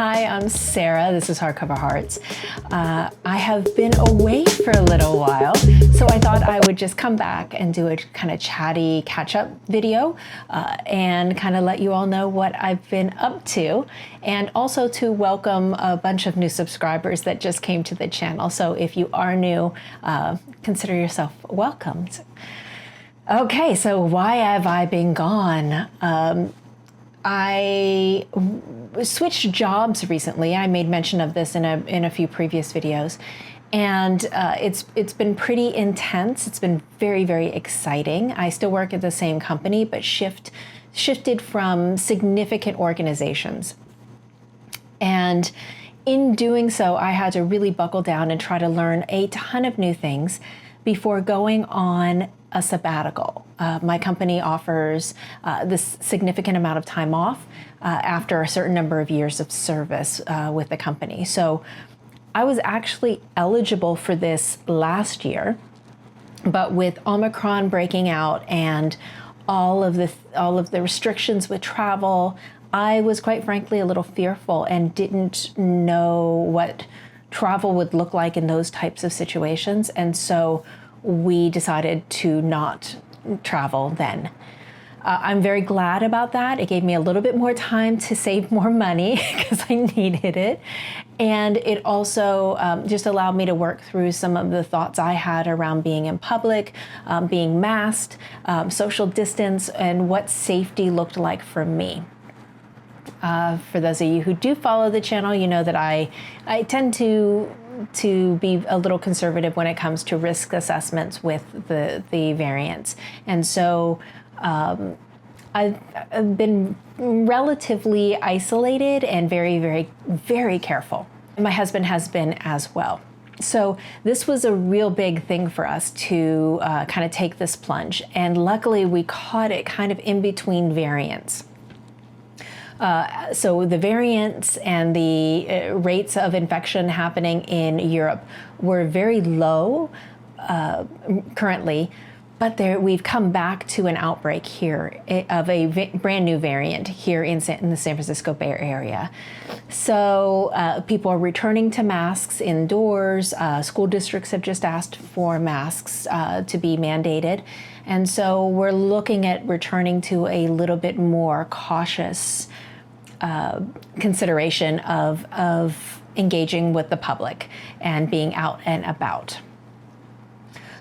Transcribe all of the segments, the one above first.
Hi, I'm Sarah. This is Hardcover Hearts. I have been away for a little while, so I thought I would just come back and do a kind of chatty catch-up video and kind of let you all know what I've been up to, and also to welcome a bunch of new subscribers that just came to the channel. So if you are new, consider yourself welcomed. Okay, so why have I been gone? I switched jobs recently. I made mention of this in a few previous videos, and it's been pretty intense. It's been very, very exciting. I still work at the same company, but shifted from significant organizations. And in doing so, I had to really buckle down and try to learn a ton of new things before going on a sabbatical. My company offers this significant amount of time off after a certain number of years of service with the company. So I was actually eligible for this last year, but with Omicron breaking out and all of the restrictions with travel, I was quite frankly a little fearful and didn't know what travel would look like in those types of situations. And so we decided to not travel then. I'm very glad about that. It gave me a little bit more time to save more money because I needed it. And it also just allowed me to work through some of the thoughts I had around being in public, being masked, social distance, and what safety looked like for me. For those of you who do follow the channel, you know that I tend to be a little conservative when it comes to risk assessments with the variants. And so I've been relatively isolated and very, very, very careful. My husband has been as well. So this was a real big thing for us to kind of take this plunge. And luckily we caught it kind of in between variants. So the variants and the rates of infection happening in Europe were very low currently, but we've come back to an outbreak here of a brand new variant here in the San Francisco Bay Area. So people are returning to masks indoors. School districts have just asked for masks to be mandated. And so we're looking at returning to a little bit more cautious consideration of engaging with the public and being out and about.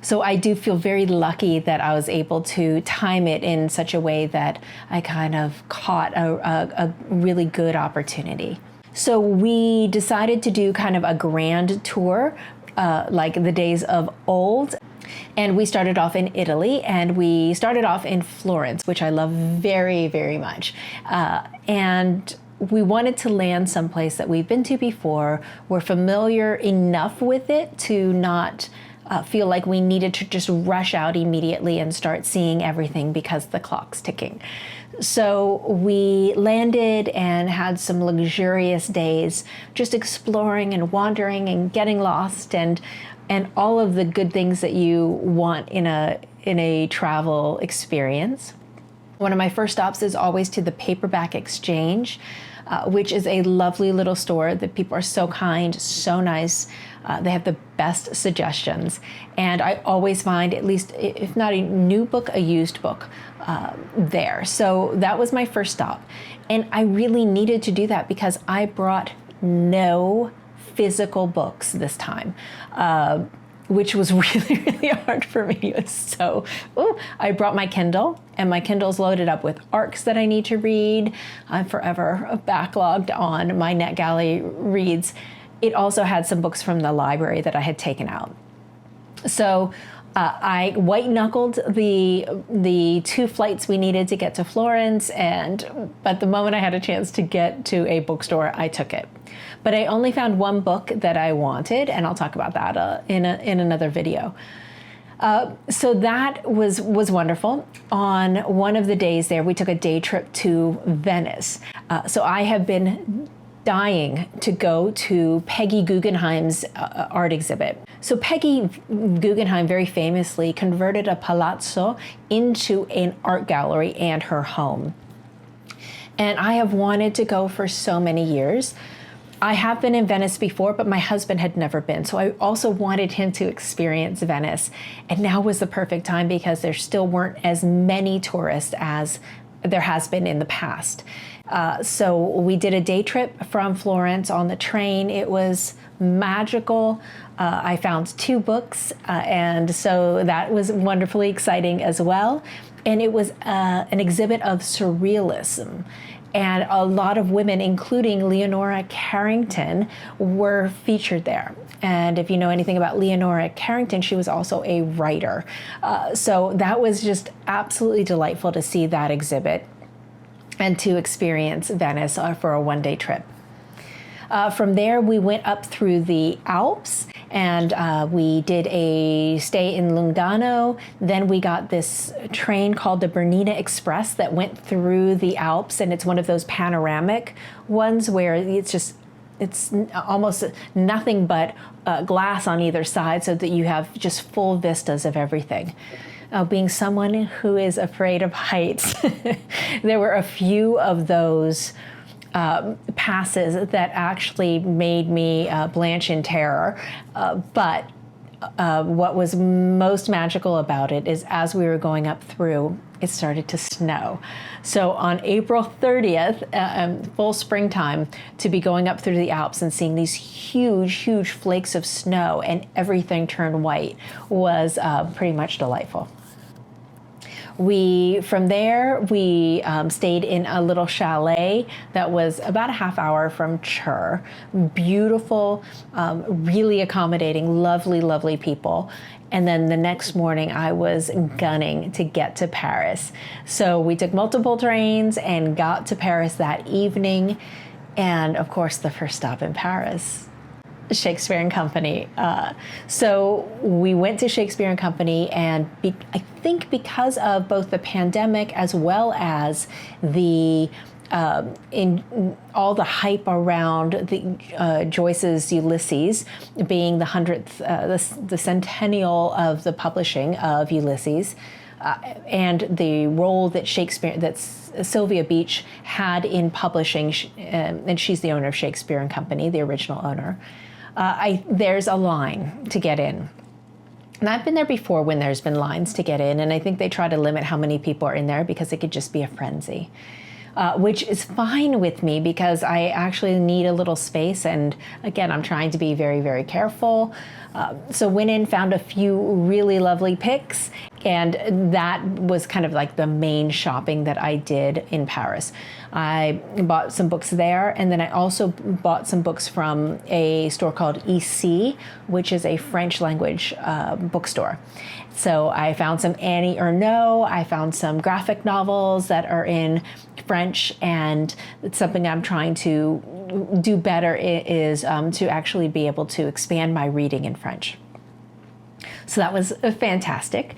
So I do feel very lucky that I was able to time it in such a way that I kind of caught a really good opportunity. So we decided to do kind of a grand tour like the days of old. And we started off in Italy, and we started off in Florence, which I love very, very much. And we wanted to land someplace that we've been to before. We're familiar enough with it to not feel like we needed to just rush out immediately and start seeing everything because the clock's ticking. So we landed and had some luxurious days just exploring and wandering and getting lost and all of the good things that you want in a travel experience. One of my first stops is always to the Paperback Exchange, which is a lovely little store. The people are so kind, so nice. They have the best suggestions. And I always find, at least if not a new book, a used book there. So that was my first stop. And I really needed to do that because I brought no physical books this time, which was really, really hard for me. It was so, I brought my Kindle, and my Kindle's loaded up with ARCs that I need to read. I'm forever backlogged on my NetGalley reads. It also had some books from the library that I had taken out. So I white-knuckled the 2 flights we needed to get to Florence, but the moment I had a chance to get to a bookstore, I took it. But I only found one book that I wanted, and I'll talk about that in another video. So that was wonderful. On one of the days there, we took a day trip to Venice. So I have been dying to go to Peggy Guggenheim's art exhibit. So Peggy Guggenheim very famously converted a palazzo into an art gallery and her home. And I have wanted to go for so many years. I have been in Venice before, but my husband had never been. So I also wanted him to experience Venice. And now was the perfect time because there still weren't as many tourists as there has been in the past. So we did a day trip from Florence on the train. It was magical. I found 2 books, and so that was wonderfully exciting as well. And it was an exhibit of surrealism. And a lot of women, including Leonora Carrington, were featured there. And if you know anything about Leonora Carrington, she was also a writer. So that was just absolutely delightful to see that exhibit and to experience Venice for a one-day trip. From there, we went up through the Alps, and we did a stay in Lugano. Then we got this train called the Bernina Express that went through the Alps, and it's one of those panoramic ones where it's almost nothing but glass on either side, so that you have just full vistas of everything. Being someone who is afraid of heights, there were a few of those passes that actually made me blanch in terror. But what was most magical about it is as we were going up through, it started to snow. So on April 30th, full springtime, to be going up through the Alps and seeing these huge, huge flakes of snow and everything turn white was pretty much delightful. From there, we stayed in a little chalet that was about a half hour from Chur. Beautiful, really accommodating, lovely, lovely people. And then the next morning, I was gunning to get to Paris. So we took multiple trains and got to Paris that evening. And of course, the first stop in Paris, Shakespeare and Company. So we went to Shakespeare and Company, and I think because of both the pandemic as well as the in all the hype around the Joyce's Ulysses being the 100th, the centennial of the publishing of Ulysses, and the role that Sylvia Beach had in publishing, and she's the owner of Shakespeare and Company, the original owner. There's a line to get in. And I've been there before when there's been lines to get in, and I think they try to limit how many people are in there because it could just be a frenzy. Which is fine with me because I actually need a little space, and again, I'm trying to be very, very careful. So went in, found a few really lovely picks, and that was kind of like the main shopping that I did in Paris. I bought some books there, and then I also bought some books from a store called EC, which is a French language bookstore. So I found some Annie Ernaux, I found some graphic novels that are in French, and it's something I'm trying to do better is to actually be able to expand my reading in French. So that was fantastic.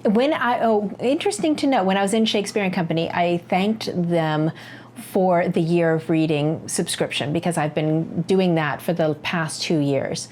Interesting to note, when I was in Shakespeare and Company, I thanked them for the Year of Reading subscription because I've been doing that for the past 2 years.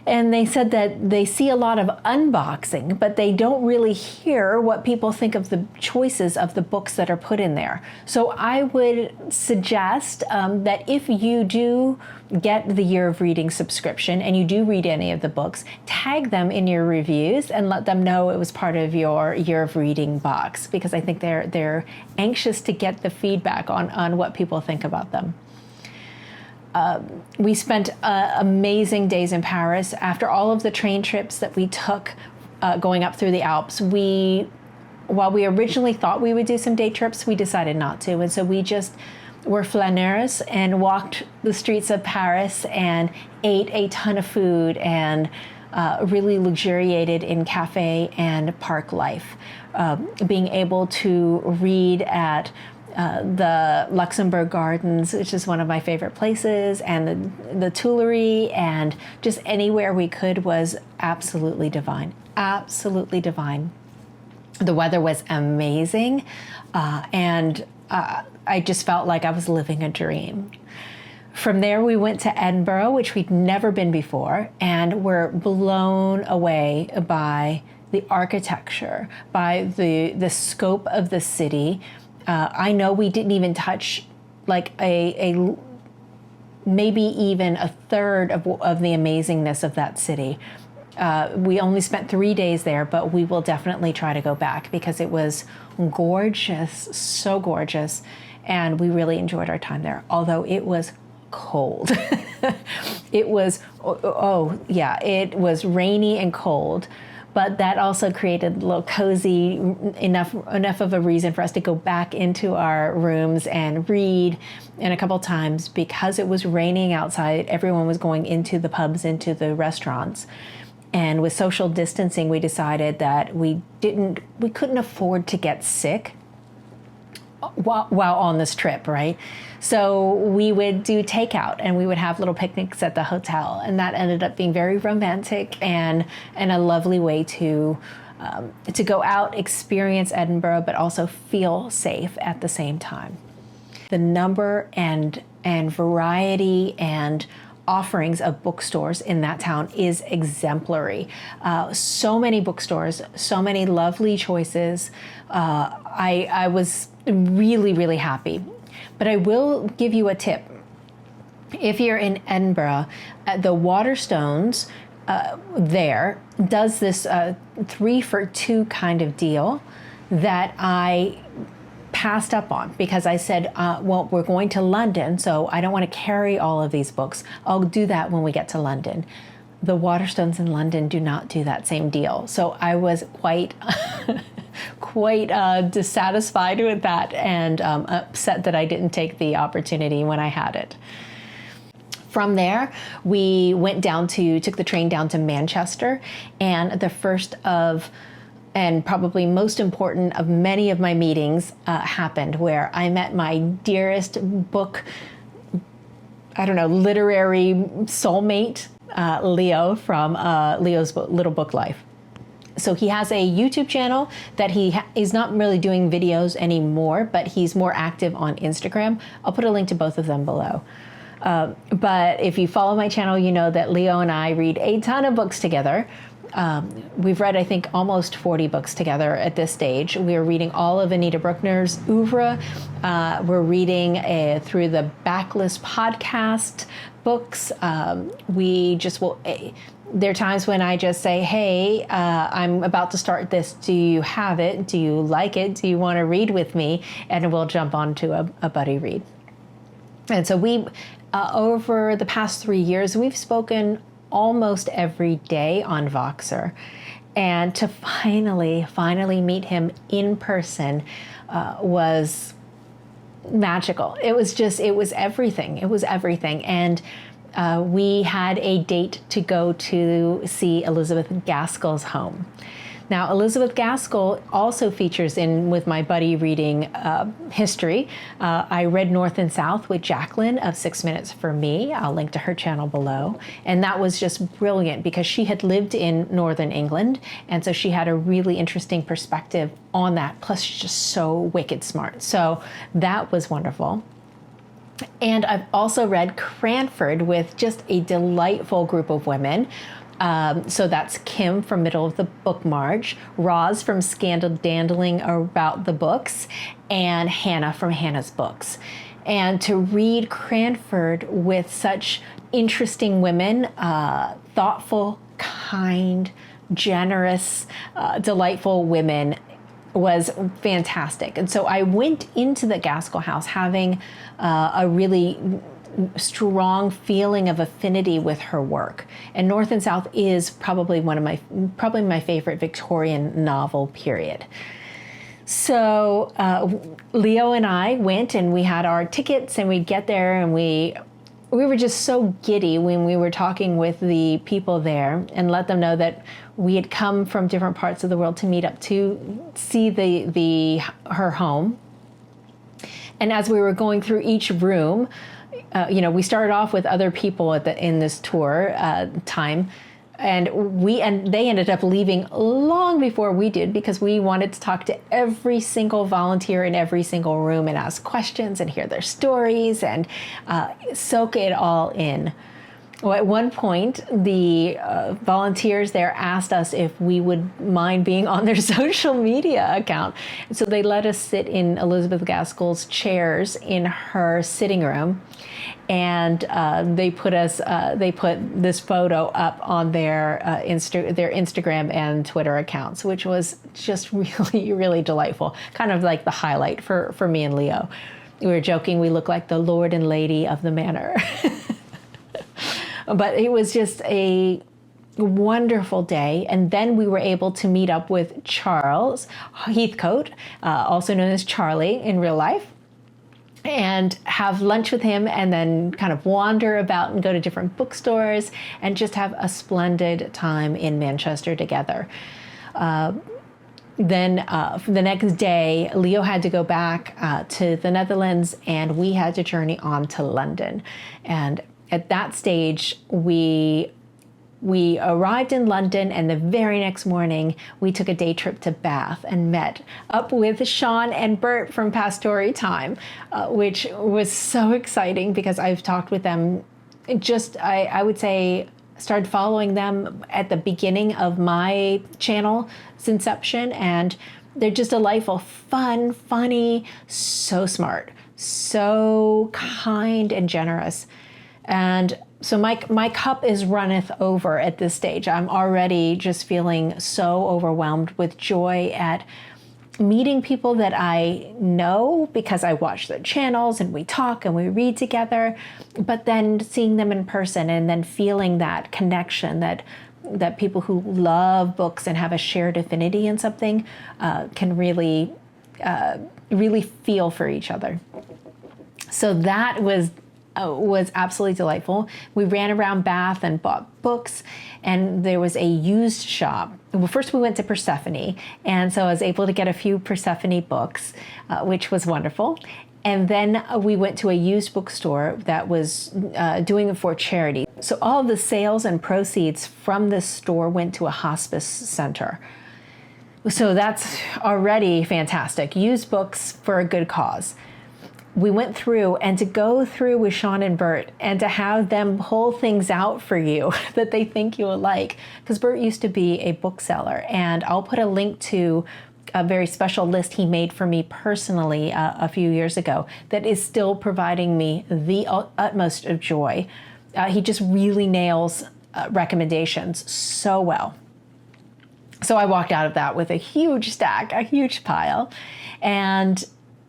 And they said that they see a lot of unboxing, but they don't really hear what people think of the choices of the books that are put in there. So I would suggest that if you do get the Year of Reading subscription and you do read any of the books, tag them in your reviews and let them know it was part of your Year of Reading box, because I think they're anxious to get the feedback on what people think about them. We spent amazing days in Paris. After all of the train trips that we took going up through the Alps, while we originally thought we would do some day trips, we decided not to. And so we just were flaneurs and walked the streets of Paris and ate a ton of food and really luxuriated in cafe and park life. Being able to read at the Luxembourg Gardens, which is one of my favorite places, and the Tuileries, and just anywhere we could was absolutely divine. Absolutely divine. The weather was amazing, and I just felt like I was living a dream. From there, we went to Edinburgh, which we'd never been before, and were blown away by the architecture, by the scope of the city. I know we didn't even touch like a maybe even a third of the amazingness of that city. We only spent 3 days there, but we will definitely try to go back because it was gorgeous, so gorgeous, and we really enjoyed our time there, although it was cold. It was, it was rainy and cold, but that also created a little cozy, enough of a reason for us to go back into our rooms and read. And a couple times, because it was raining outside, everyone was going into the pubs, into the restaurants. And with social distancing, we decided that we couldn't afford to get sick while on this trip, right? So we would do takeout and we would have little picnics at the hotel, and that ended up being very romantic and a lovely way to go out, experience Edinburgh, but also feel safe at the same time. The number and variety and offerings of bookstores in that town is exemplary. So many bookstores, so many lovely choices. I was really, really happy. But I will give you a tip. If you're in Edinburgh, the Waterstones there does this 3 for 2 kind of deal that I passed up on because I said, well, we're going to London, so I don't want to carry all of these books. I'll do that when we get to London. The Waterstones in London do not do that same deal. So I was quite dissatisfied with that and upset that I didn't take the opportunity when I had it. From there, we took the train down to Manchester, and the first of, and probably most important of many of my meetings happened, where I met my dearest literary soulmate, Leo from Leo's Little Book Life. So he has a YouTube channel that he's not really doing videos anymore, but he's more active on Instagram. I'll put a link to both of them below. But if you follow my channel, you know that Leo and I read a ton of books together. We've read, I think, almost 40 books together at this stage. We're reading all of Anita Bruckner's oeuvre. We're reading through the Backlist podcast books. There are times when I just say, hey, I'm about to start this. Do you have it? Do you like it? Do you want to read with me? And we'll jump onto a buddy read. And so over the past 3 years, we've spoken almost every day on Voxer. And to finally meet him in person was magical. It was everything. It was everything. And we had a date to go to see Elizabeth Gaskell's home. Now, Elizabeth Gaskell also features with my buddy reading history. I read North and South with Jacqueline of 6 Minutes for Me. I'll link to her channel below. And that was just brilliant because she had lived in Northern England. And so she had a really interesting perspective on that. Plus, she's just so wicked smart. So that was wonderful. And I've also read Cranford with just a delightful group of women. So that's Kim from Middle of the Book March, Roz from Scandal Dandling About the Books, and Hannah from Hannah's Books. And to read Cranford with such interesting women, thoughtful, kind, generous, delightful women was fantastic. And so I went into the Gaskell house having a really strong feeling of affinity with her work. And North and South is probably my favorite Victorian novel, period. So Leo and I went and we had our tickets and we'd get there and we were just so giddy when we were talking with the people there and let them know that we had come from different parts of the world to meet up to see her home. And as we were going through each room, we started off with other people in this tour time, and they ended up leaving long before we did because we wanted to talk to every single volunteer in every single room and ask questions and hear their stories and soak it all in. Well, at one point, the volunteers there asked us if we would mind being on their social media account. So they let us sit in Elizabeth Gaskell's chairs in her sitting room, and they put this photo up on their Instagram and Twitter accounts, which was just really, really delightful. Kind of like the highlight for me and Leo. We were joking we look like the Lord and Lady of the Manor. But it was just a wonderful day. And then we were able to meet up with Charles Heathcote, also known as Charlie in real life, and have lunch with him, and then kind of wander about and go to different bookstores and just have a splendid time in Manchester together. Then the next day, Leo had to go back to the Netherlands, and we had to journey on to London. And at that stage, we arrived in London, and the very next morning, we took a day trip to Bath and met up with Sean and Bert from Past Story Time, which was so exciting because I've talked with them I would say, started following them at the beginning of my channel's inception, and they're just delightful, fun, funny, so smart, so kind and generous. And so my cup is runneth over at this stage. I'm already just feeling so overwhelmed with joy at meeting people that I know because I watch their channels and we talk and we read together, but then seeing them in person and then feeling that connection that people who love books and have a shared affinity in something can really feel for each other. So that was absolutely delightful. We ran around Bath and bought books, and there was a used shop. Well, first we went to Persephone, and so I was able to get a few Persephone books, which was wonderful. And then we went to a used bookstore that was doing it for charity. So all of the sales and proceeds from this store went to a hospice center. So that's already fantastic. Used books for a good cause. We went through, and to go through with Sean and Bert and to have them pull things out for you that they think you will like, because Bert used to be a bookseller, and I'll put a link to a very special list he made for me personally a few years ago that is still providing me the utmost of joy. He just really nails recommendations so well. So I walked out of that with a huge stack, a huge pile, and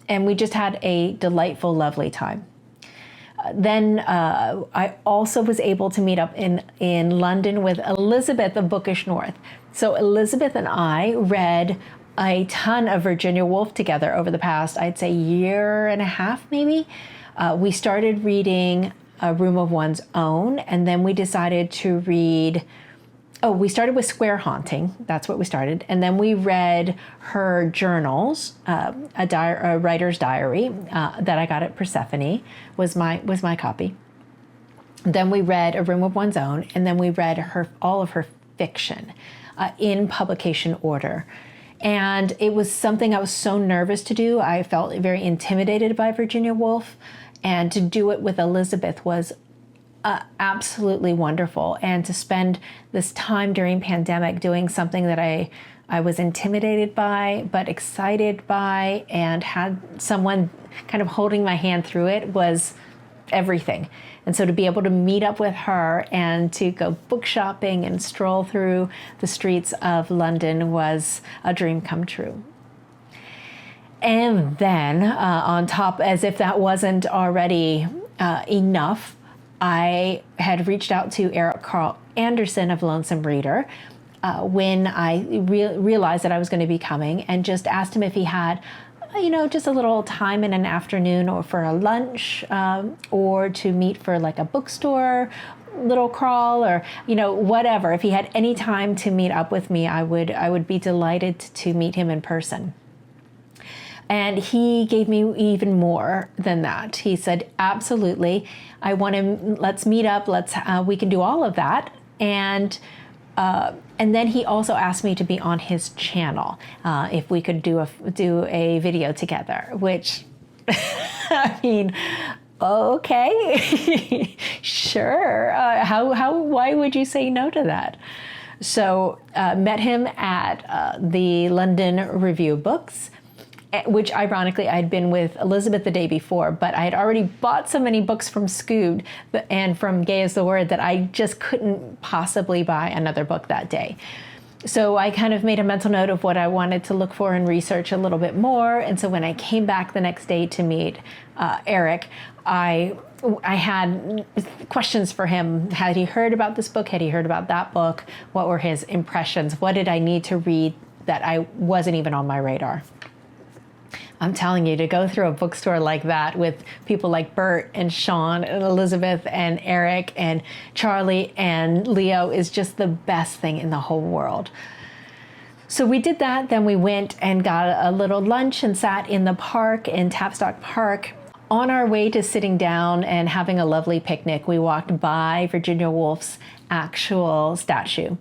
we just had a delightful, lovely time. Then I also was able to meet up in London with Elizabeth of Bookish North. So Elizabeth and I read a ton of Virginia Woolf together over the past, I'd say, year and a half maybe. We started reading A Room of One's Own, and then we decided to read, we started with Square Haunting. That's what we started. And then we read her journals, a writer's diary that I got at Persephone was my copy. Then we read A Room of One's Own, and then we read all of her fiction in publication order. And it was something I was so nervous to do. I felt very intimidated by Virginia Woolf, and to do it with Elizabeth was absolutely wonderful. And to spend this time during pandemic doing something that I was intimidated by, but excited by, and had someone kind of holding my hand through it was everything. And so to be able to meet up with her and to go book shopping and stroll through the streets of London was a dream come true. And then on top, as if that wasn't already enough, I had reached out to Eric Carl Anderson of Lonesome Reader when I realized that I was going to be coming, and just asked him if he had just a little time in an afternoon or for a lunch or to meet for like a bookstore little crawl or whatever. If he had any time to meet up with me, I would be delighted to meet him in person. And he gave me even more than that. He said, absolutely, I want to, let's meet up, we can do all of that. And then he also asked me to be on his channel, if we could do a video together, which, I mean, okay, sure. Why would you say no to that? So met him at the London Review of Books, which ironically I'd been with Elizabeth the day before, but I had already bought so many books from Scoob and from Gay is the Word that I just couldn't possibly buy another book that day. So I kind of made a mental note of what I wanted to look for and research a little bit more. And so when I came back the next day to meet Eric, I had questions for him. Had he heard about this book? Had he heard about that book? What were his impressions? What did I need to read that I wasn't even on my radar? I'm telling you, to go through a bookstore like that with people like Bert and Sean and Elizabeth and Eric and Charlie and Leo is just the best thing in the whole world. So we did that. Then we went and got a little lunch and sat in the park in Tavistock Park. On our way to sitting down and having a lovely picnic, we walked by Virginia Woolf's actual statue,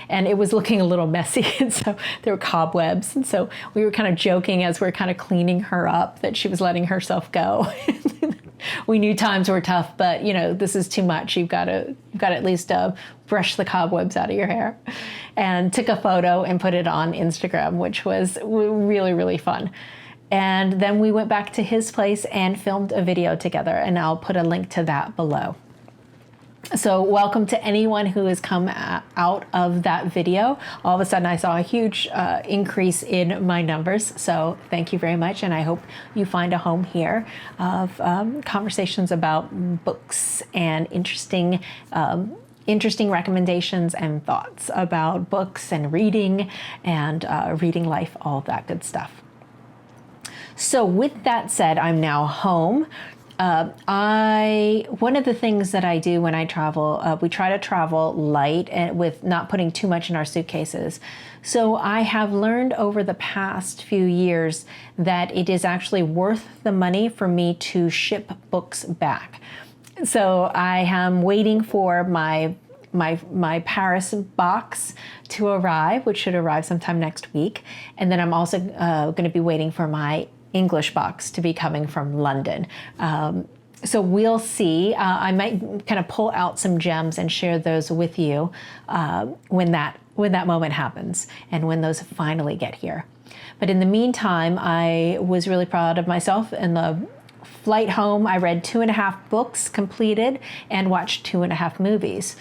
and it was looking a little messy, and so there were cobwebs, and so we were kind of joking as we were kind of cleaning her up that she was letting herself go. We knew times were tough, but you know, this is too much. You've got to at least brush the cobwebs out of your hair. And took a photo and put it on Instagram, which was really, really fun. And then we went back to his place and filmed a video together, and I'll put a link to that below. So welcome to anyone who has come out of that video. All of a sudden I saw a huge increase in my numbers. So thank you very much. And I hope you find a home here of conversations about books and interesting recommendations and thoughts about books and reading life, all that good stuff. So with that said, I'm now home. One of the things that I do when I travel, we try to travel light and with not putting too much in our suitcases. So I have learned over the past few years that it is actually worth the money for me to ship books back. So I am waiting for my Paris box to arrive, which should arrive sometime next week. And then I'm also going to be waiting for my English box to be coming from London. So we'll see. I might kind of pull out some gems and share those with you when that moment happens and when those finally get here. But in the meantime, I was really proud of myself. In the flight home, I read 2.5 books completed and watched 2.5 movies.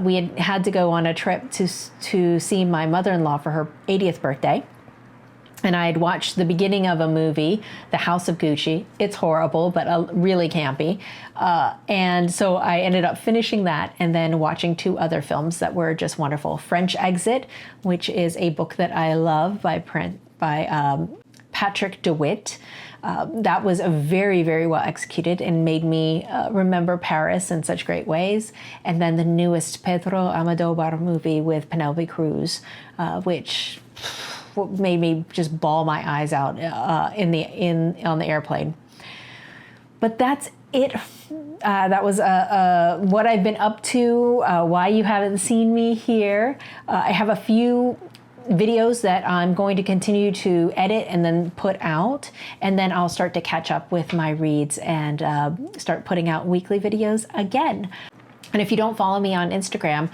We had to go on a trip to see my mother-in-law for her 80th birthday. And I had watched the beginning of a movie, The House of Gucci. It's horrible, but really campy. And so I ended up finishing that and then watching 2 other films that were just wonderful. French Exit, which is a book that I love by Patrick DeWitt. That was a very, very well executed and made me remember Paris in such great ways. And then the newest Pedro Almodovar movie with Penelope Cruz, which made me just bawl my eyes out on the airplane. But that's it. That was what I've been up to, why you haven't seen me here. I have a few videos that I'm going to continue to edit and then put out, and then I'll start to catch up with my reads and start putting out weekly videos again. And if you don't follow me on Instagram,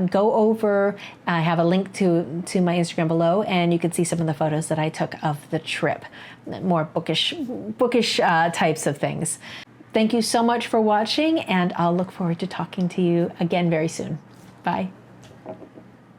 go over. I have a link to my Instagram below, and you can see some of the photos that I took of the trip, more bookish types of things. Thank you so much for watching, and I'll look forward to talking to you again very soon. Bye.